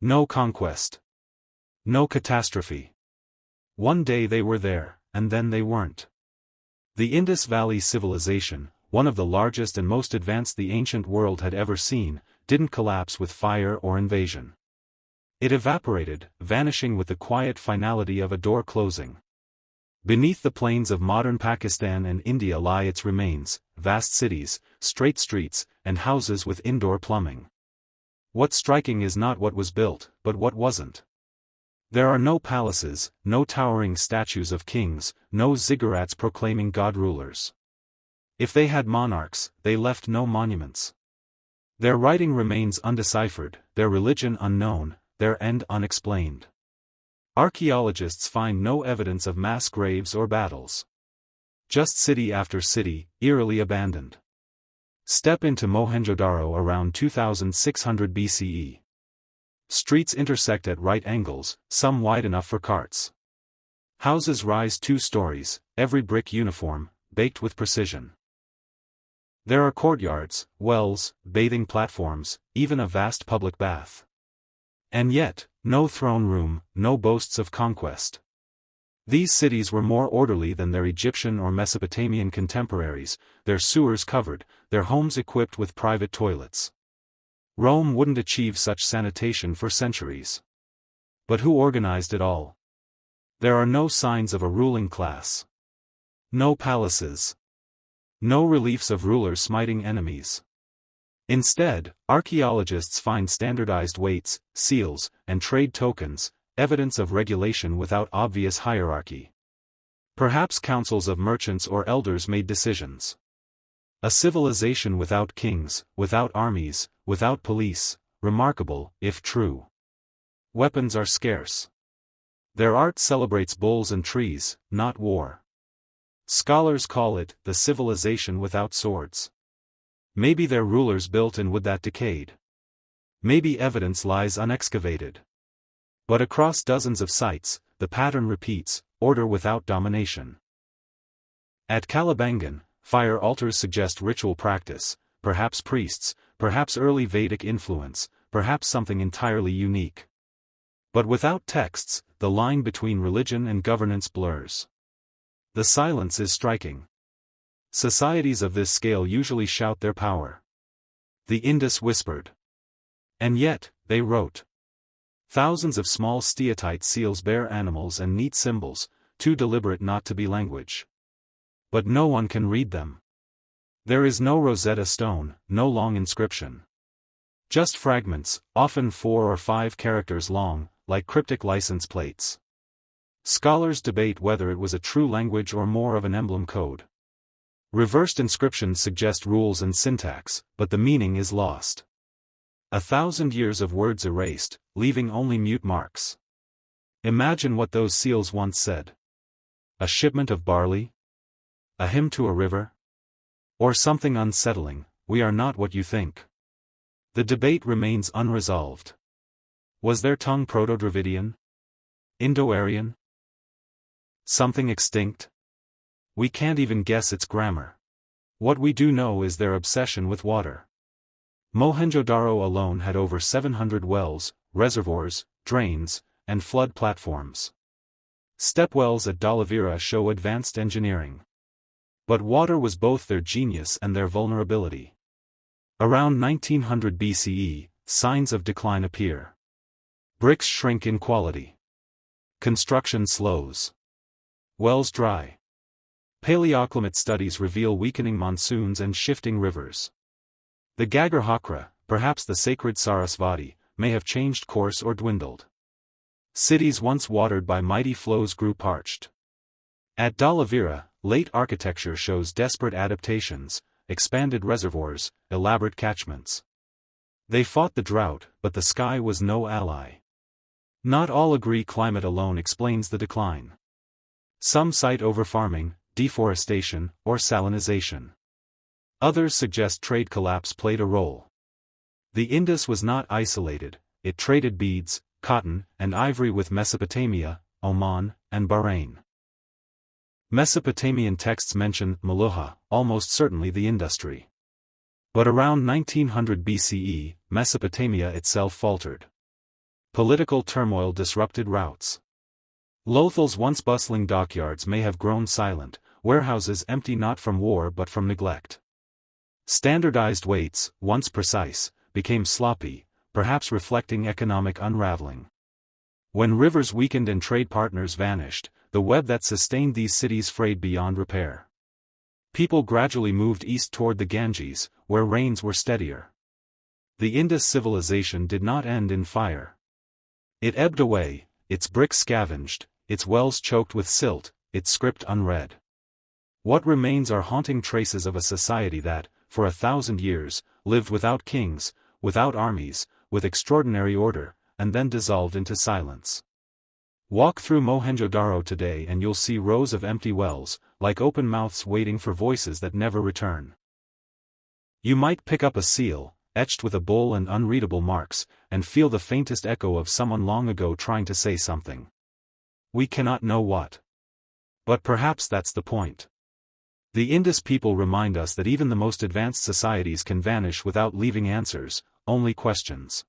No conquest. No catastrophe. One day they were there, and then they weren't. The Indus Valley Civilization, one of the largest and most advanced the ancient world had ever seen, didn't collapse with fire or invasion. It evaporated, vanishing with the quiet finality of a door closing. Beneath the plains of modern Pakistan and India lie its remains, vast cities, straight streets, and houses with indoor plumbing. What's striking is not what was built, but what wasn't. There are no palaces, no towering statues of kings, no ziggurats proclaiming god rulers. If they had monarchs, they left no monuments. Their writing remains undeciphered, their religion unknown, their end unexplained. Archaeologists find no evidence of mass graves or battles. Just city after city, eerily abandoned. Step into Mohenjo-Daro around 2600 BCE. Streets intersect at right angles, some wide enough for carts. Houses rise 2 stories, every brick uniform, baked with precision. There are courtyards, wells, bathing platforms, even a vast public bath. And yet, no throne room, no boasts of conquest. These cities were more orderly than their Egyptian or Mesopotamian contemporaries, their sewers covered, their homes equipped with private toilets. Rome wouldn't achieve such sanitation for centuries. But who organized it all? There are no signs of a ruling class. No palaces. No reliefs of rulers smiting enemies. Instead, archaeologists find standardized weights, seals, and trade tokens, evidence of regulation without obvious hierarchy. Perhaps councils of merchants or elders made decisions. A civilization without kings, without armies, without police, remarkable, if true. Weapons are scarce. Their art celebrates bulls and trees, not war. Scholars call it the civilization without swords. Maybe their rulers built in wood that decayed. Maybe evidence lies unexcavated. But across dozens of sites, the pattern repeats, order without domination. At Kalibangan, fire altars suggest ritual practice, perhaps priests, perhaps early Vedic influence, perhaps something entirely unique. But without texts, the line between religion and governance blurs. The silence is striking. Societies of this scale usually shout their power. The Indus whispered. And yet, they wrote. Thousands of small steatite seals bear animals and neat symbols, too deliberate not to be language. But no one can read them. There is no Rosetta Stone, no long inscription. Just fragments, often 4 or 5 characters long, like cryptic license plates. Scholars debate whether it was a true language or more of an emblem code. Reversed inscriptions suggest rules and syntax, but the meaning is lost. 1,000 years of words erased, leaving only mute marks. Imagine what those seals once said. A shipment of barley? A hymn to a river? Or something unsettling, we are not what you think. The debate remains unresolved. Was their tongue Proto-Dravidian? Indo-Aryan? Something extinct? We can't even guess its grammar. What we do know is their obsession with water. Mohenjo-Daro alone had over 700 wells, reservoirs, drains, and flood platforms. Stepwells at Dhalavira show advanced engineering. But water was both their genius and their vulnerability. Around 1900 BCE, signs of decline appear. Bricks shrink in quality. Construction slows. Wells dry. Paleoclimate studies reveal weakening monsoons and shifting rivers. The Ghaggar Hakra, perhaps the sacred Sarasvati, may have changed course or dwindled. Cities once watered by mighty flows grew parched. At Dhalavira, late architecture shows desperate adaptations, expanded reservoirs, elaborate catchments. They fought the drought, but the sky was no ally. Not all agree climate alone explains the decline. Some cite overfarming, deforestation, or salinization. Others suggest trade collapse played a role. The Indus was not isolated, it traded beads, cotton, and ivory with Mesopotamia, Oman, and Bahrain. Mesopotamian texts mention Meluha, almost certainly the industry. But around 1900 BCE, Mesopotamia itself faltered. Political turmoil disrupted routes. Lothal's once bustling dockyards may have grown silent, warehouses empty not from war but from neglect. Standardized weights, once precise, became sloppy, perhaps reflecting economic unraveling. When rivers weakened and trade partners vanished, the web that sustained these cities frayed beyond repair. People gradually moved east toward the Ganges, where rains were steadier. The Indus civilization did not end in fire. It ebbed away, its bricks scavenged, its wells choked with silt, its script unread. What remains are haunting traces of a society that, for 1,000 years, lived without kings, without armies, with extraordinary order, and then dissolved into silence. Walk through Mohenjo-Daro today and you'll see rows of empty wells, like open mouths waiting for voices that never return. You might pick up a seal, etched with a bowl and unreadable marks, and feel the faintest echo of someone long ago trying to say something. We cannot know what. But perhaps that's the point. The Indus people remind us that even the most advanced societies can vanish without leaving answers, only questions.